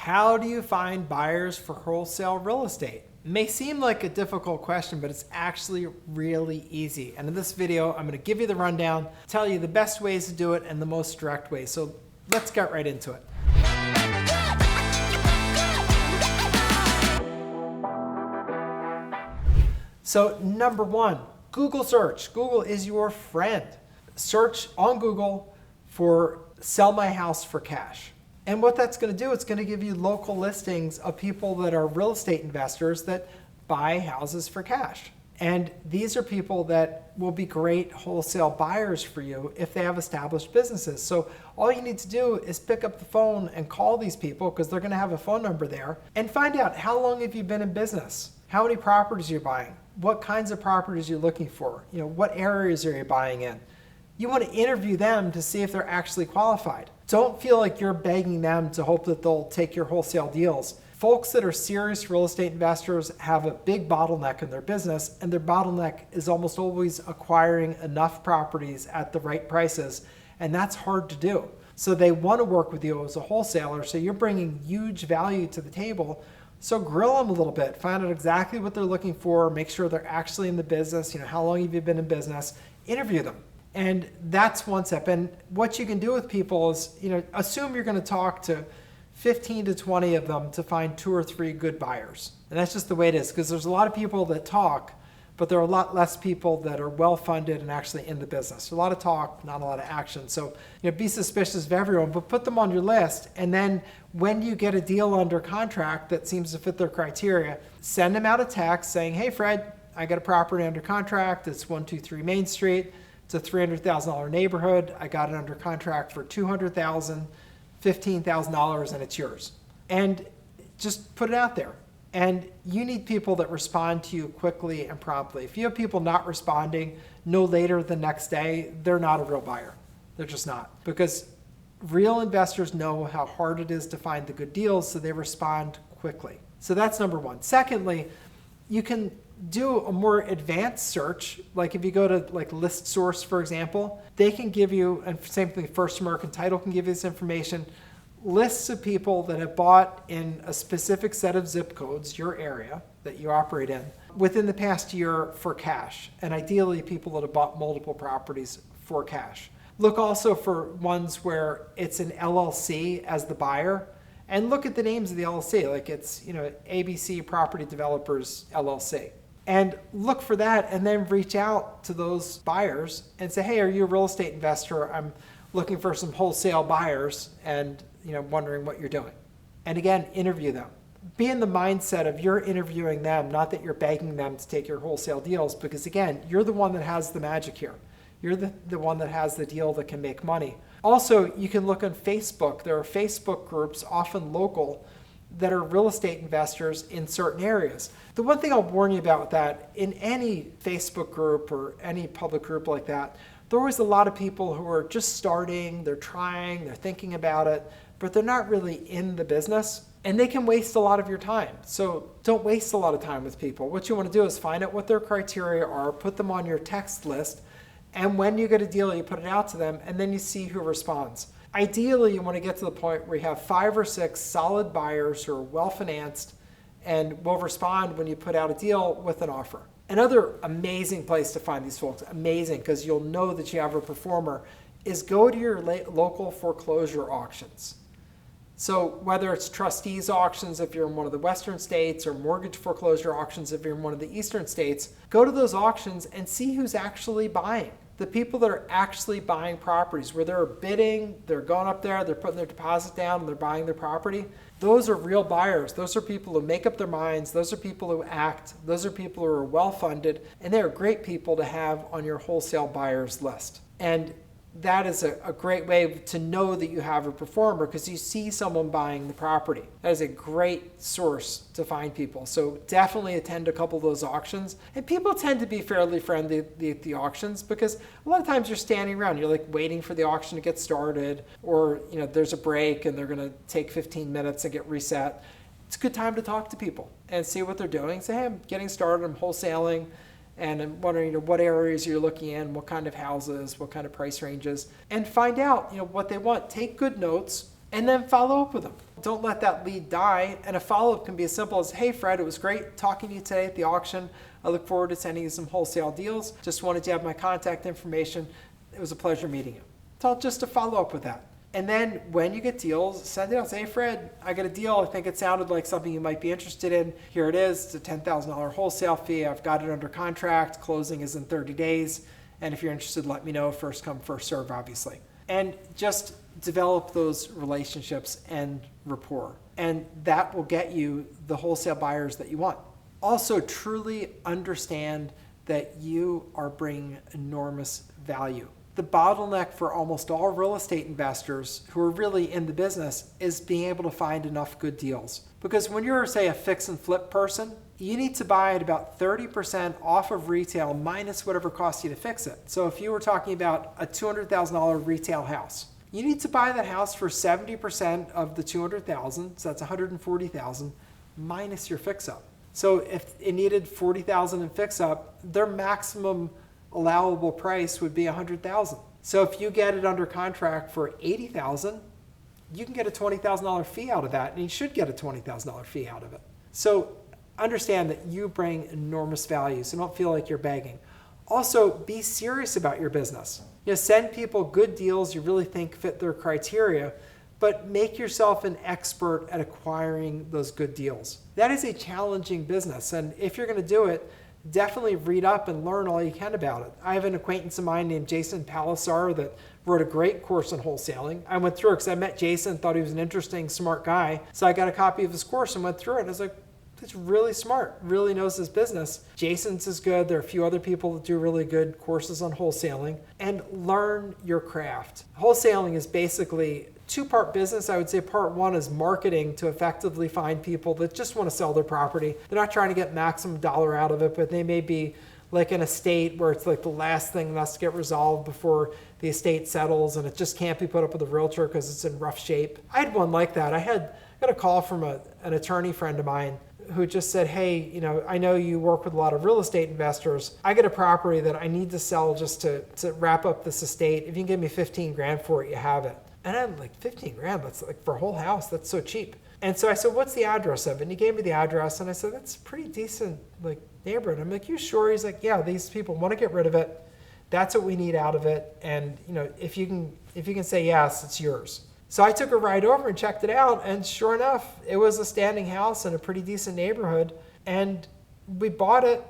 How do you find buyers for wholesale real estate? It may seem like a difficult question, but it's actually really easy. And in this video, I'm going to give you the rundown, tell you the best ways to do it and the most direct ways. So let's get right into it. So number one, Google search. Google is your friend. Search on Google for sell my house for cash. And what that's going to do, it's going to give you local listings of people that are real estate investors that buy houses for cash. And these are people that will be great wholesale buyers for you if they have established businesses. So all you need to do is pick up the phone and call these people, because they're going to have a phone number there, and find out how long have you been in business? How many properties you're buying? What kinds of properties you're looking for? What areas are you buying in? You want to interview them to see if they're actually qualified. Don't feel like you're begging them to hope that they'll take your wholesale deals. Folks that are serious real estate investors have a big bottleneck in their business, and their bottleneck is almost always acquiring enough properties at the right prices, and that's hard to do. So they want to work with you as a wholesaler, so you're bringing huge value to the table. So grill them a little bit, find out exactly what they're looking for, make sure they're actually in the business, how long have you been in business, interview them. And that's one step. And what you can do with people is, assume you're going to talk to 15 to 20 of them to find 2 or 3 good buyers. And that's just the way it is, because there's a lot of people that talk, but there are a lot less people that are well-funded and actually in the business. A lot of talk, not a lot of action. So, be suspicious of everyone, but put them on your list. And then when you get a deal under contract that seems to fit their criteria, send them out a text saying, hey, Fred, I got a property under contract. It's 123 Main Street. It's a $300,000 neighborhood. I got it under contract for $200,000, $15,000, and it's yours. And just put it out there. And you need people that respond to you quickly and promptly. If you have people not responding no later than the next day, they're not a real buyer. They're just not. Because real investors know how hard it is to find the good deals, so they respond quickly. So that's number one. Secondly, you can do a more advanced search. Like if you go to List Source, for example, they can give you, and same thing, First American Title can give you this information, lists of people that have bought in a specific set of zip codes, your area that you operate in, within the past year for cash. And ideally people that have bought multiple properties for cash. Look also for ones where it's an LLC as the buyer, and look at the names of the LLC, like it's ABC Property Developers LLC. And look for that, and then reach out to those buyers and say, hey, are you a real estate investor? I'm looking for some wholesale buyers and wondering what you're doing. And again, interview them. Be in the mindset of you're interviewing them, not that you're begging them to take your wholesale deals, because again, you're the one that has the magic here. You're the one that has the deal that can make money. Also, you can look on Facebook. There are Facebook groups, often local, that are real estate investors in certain areas. The one thing I'll warn you about with that, in any Facebook group or any public group like that, there are always a lot of people who are just starting, they're trying, they're thinking about it, but they're not really in the business, and they can waste a lot of your time. So don't waste a lot of time with people. What you want to do is find out what their criteria are, put them on your text list, and when you get a deal, you put it out to them, and then you see who responds. Ideally, you want to get to the point where you have 5 or 6 solid buyers who are well-financed and will respond when you put out a deal with an offer. Another amazing place to find these folks, amazing, because you'll know that you have a performer, is go to your local foreclosure auctions. So whether it's trustees auctions if you're in one of the western states, or mortgage foreclosure auctions if you're in one of the eastern states, go to those auctions and see who's actually buying. The people that are actually buying properties, where they're bidding, they're going up there, they're putting their deposit down, and they're buying their property, those are real buyers. Those are people who make up their minds. Those are people who act. Those are people who are well-funded, and they're great people to have on your wholesale buyers list. And that is a great way to know that you have a performer, because you see someone buying the property. That is a great source to find people. So definitely attend a couple of those auctions. And people tend to be fairly friendly at the auctions, because a lot of times you're standing around, you're waiting for the auction to get started, or there's a break and they're going to take 15 minutes and get reset. It's a good time to talk to people and see what they're doing. Say, hey, I'm getting started, I'm wholesaling. And I'm wondering what areas you're looking in, what kind of houses, what kind of price ranges, and find out what they want. Take good notes and then follow up with them. don't let that lead die. And a follow-up can be as simple as, hey Fred, it was great talking to you today at the auction. I look forward to sending you some wholesale deals. Just wanted to have my contact information. It was a pleasure meeting you. It's all just to follow up with that. And then when you get deals, send it out. Say, hey Fred, I got a deal. I think it sounded like something you might be interested in. Here it is. It's a $10,000 wholesale fee. I've got it under contract. Closing is in 30 days. And if you're interested, let me know. First come, first serve, obviously. And just develop those relationships and rapport. And that will get you the wholesale buyers that you want. Also, truly understand that you are bringing enormous value. The bottleneck for almost all real estate investors who are really in the business is being able to find enough good deals. Because when you're, say, a fix and flip person, you need to buy at about 30% off of retail minus whatever costs you to fix it. So if you were talking about a $200,000 retail house, you need to buy that house for 70% of the $200,000, so that's $140,000 minus your fix-up. So if it needed $40,000 in fix-up, their maximum allowable price would be $100,000. So if you get it under contract for $80,000, you can get a $20,000 fee out of that, and you should get a $20,000 fee out of it. So understand that you bring enormous value, so don't feel like you're begging. Also, be serious about your business. Send people good deals you really think fit their criteria, but make yourself an expert at acquiring those good deals. That is a challenging business, and if you're going to do it, definitely read up and learn all you can about it. I have an acquaintance of mine named Jason Palisar that wrote a great course on wholesaling. I went through it because I met Jason, thought he was an interesting, smart guy. So I got a copy of his course and went through it. And I was like, it's really smart, really knows his business. Jason's is good. There are a few other people that do really good courses on wholesaling. And learn your craft. Wholesaling is basically two-part business. I would say part one is marketing to effectively find people that just want to sell their property. They're not trying to get maximum dollar out of it, but they may be like an estate where it's like the last thing that has to get resolved before the estate settles, and it just can't be put up with a realtor because it's in rough shape. I had one like that. I got a call from an attorney friend of mine who just said, hey, I know you work with a lot of real estate investors. I get a property that I need to sell just to wrap up this estate. If you can give me 15 grand for it, you have it. And I'm like, 15 grand? That's like for a whole house, that's so cheap. And so I said, what's the address of it? And he gave me the address, and I said, that's a pretty decent neighborhood. I'm like, you sure? He's like, yeah, these people want to get rid of it. That's what we need out of it. And if you can say yes, it's yours. So I took a ride over and checked it out, and sure enough, it was a standing house in a pretty decent neighborhood, and we bought it.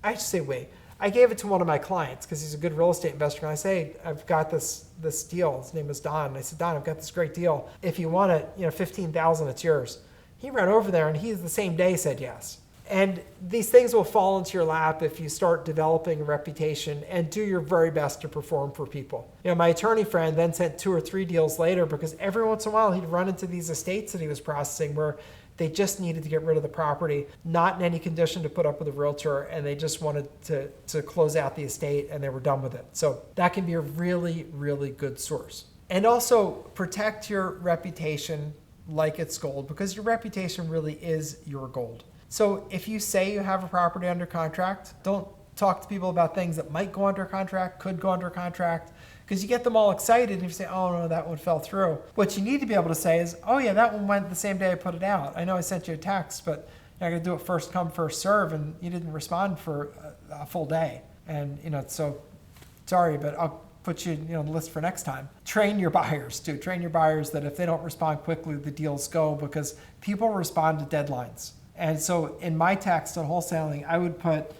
I should say, I gave it to one of my clients because he's a good real estate investor, and I say, I've got this deal. His name is Don. And I said, Don, I've got this great deal. If you want it, $15,000, it's yours. He ran over there, and he the same day said yes. And these things will fall into your lap if you start developing a reputation and do your very best to perform for people. My attorney friend then sent 2 or 3 deals later because every once in a while he'd run into these estates that he was processing where they just needed to get rid of the property, not in any condition to put up with a realtor, and they just wanted to close out the estate and they were done with it. So that can be a really, really good source. And also protect your reputation like it's gold, because your reputation really is your gold. So if you say you have a property under contract, don't talk to people about things that might go under contract, could go under contract, because you get them all excited and you say, oh no, that one fell through. What you need to be able to say is, oh yeah, that one went the same day I put it out. I know I sent you a text, but I got to do it first come, first serve, and you didn't respond for a full day. And so sorry, but I'll put you on the list for next time. Train your buyers too. Train your buyers that if they don't respond quickly, the deals go, because people respond to deadlines. And so in my text on wholesaling, I would put,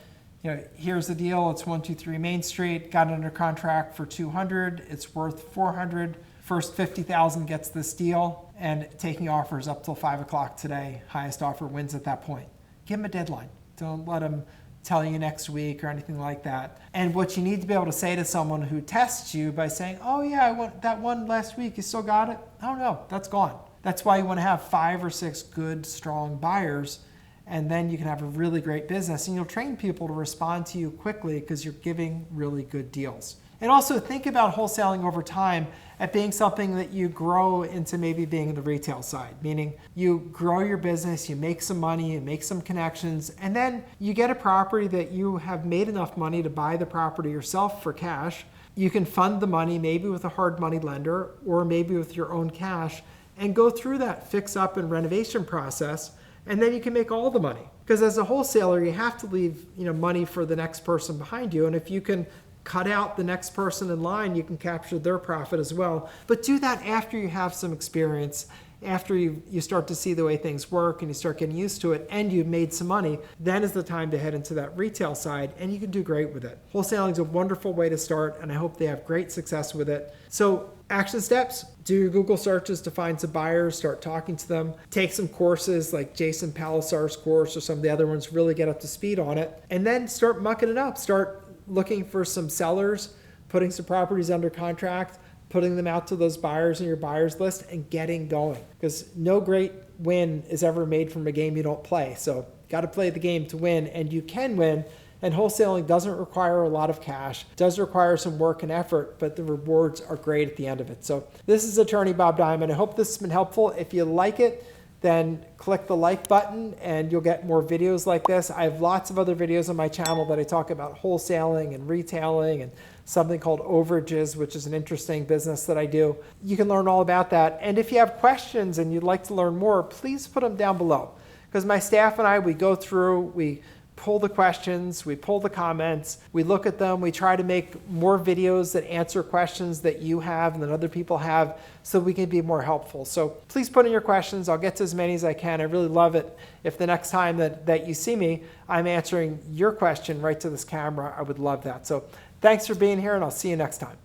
here's the deal. It's 123 Main Street. Got it under contract for 200. It's worth 400. First 50,000 gets this deal, and taking offers up till 5 o'clock today. Highest offer wins at that point. Give them a deadline. Don't let them tell you next week or anything like that. And what you need to be able to say to someone who tests you by saying, oh yeah, I want that one last week. You still got it? Oh no, that's gone. That's why you want to have 5 or 6 good, strong buyers, and then you can have a really great business, and you'll train people to respond to you quickly because you're giving really good deals. And also think about wholesaling over time at being something that you grow into maybe being the retail side, meaning you grow your business, you make some money, you make some connections, and then you get a property that you have made enough money to buy the property yourself for cash. You can fund the money maybe with a hard money lender or maybe with your own cash, and go through that fix up and renovation process, and then you can make all the money. Because as a wholesaler, you have to leave money for the next person behind you, and if you can cut out the next person in line, you can capture their profit as well. But do that after you have some experience, after you start to see the way things work and you start getting used to it and you've made some money. Then is the time to head into that retail side, and you can do great with it. Wholesaling is a wonderful way to start, and I hope they have great success with it. So action steps: do your Google searches to find some buyers, start talking to them, take some courses like Jason Palisar's course or some of the other ones, really get up to speed on it, and then start mucking it up. Start looking for some sellers, putting some properties under contract, putting them out to those buyers in your buyers list, and getting going. Because no great win is ever made from a game you don't play. So got to play the game to win, and you can win. And wholesaling doesn't require a lot of cash, does require some work and effort, but the rewards are great at the end of it. So this is Attorney Bob Diamond. I hope this has been helpful. If you like it, then click the like button and you'll get more videos like this. I have lots of other videos on my channel that I talk about wholesaling and retailing and something called Overages, which is an interesting business that I do. You can learn all about that. And if you have questions and you'd like to learn more, please put them down below. Because my staff and I, we go through, we pull the questions, we pull the comments, we look at them, we try to make more videos that answer questions that you have and that other people have so we can be more helpful. So please put in your questions. I'll get to as many as I can. I really love it if the next time that you see me, I'm answering your question right to this camera. I would love that. So thanks for being here, and I'll see you next time.